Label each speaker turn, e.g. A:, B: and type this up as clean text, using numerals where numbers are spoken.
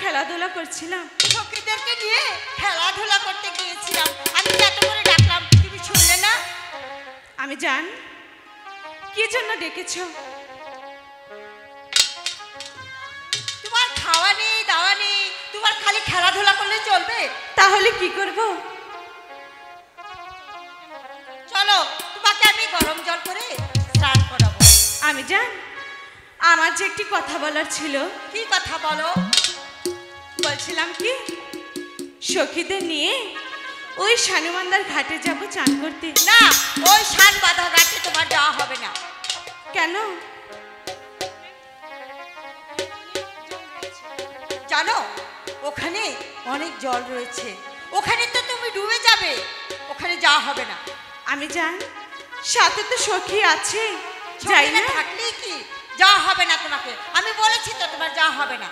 A: খেলাধুলা করছিলাম।
B: সখীদেরকে নিয়ে খেলাধুলা করতে গিয়েছিলাম। আমি এত করে ডাকলাম, তুমি শুনলে না।
A: আমি জান কি জন্য ডেকেছ?
B: তোমার খাওয়া নেই, দাওয়া নেই, তোমার খালি খেলাধুলা করলে চলবে?
A: তাহলে কি করব?
B: চলো, তোমাকে আমি গরম জল করে স্নান করাবো।
A: আমি জান আমার যে একটি কথা বলার ছিল।
B: কি কথা বলো?
A: বলছিলাম কি, সখীদের নিয়ে ওই শানুমান্দার ঘাটে যাব চান করতে।
B: না, ওই শান বাঁধা ঘাটে তোমার যাওয়া হবে না।
A: কেন?
B: জানো, ওখানে অনেক জল রয়েছে, ওখানে তো তুমি ডুবে যাবে, ওখানে যাওয়া হবে না।
A: আমি জান সাথে তো সখী আছে, যাই না।
B: থাকলেই কি যাওয়া হবে না তোমাকে? আমি বলেছি তো তোমার যাওয়া হবে না।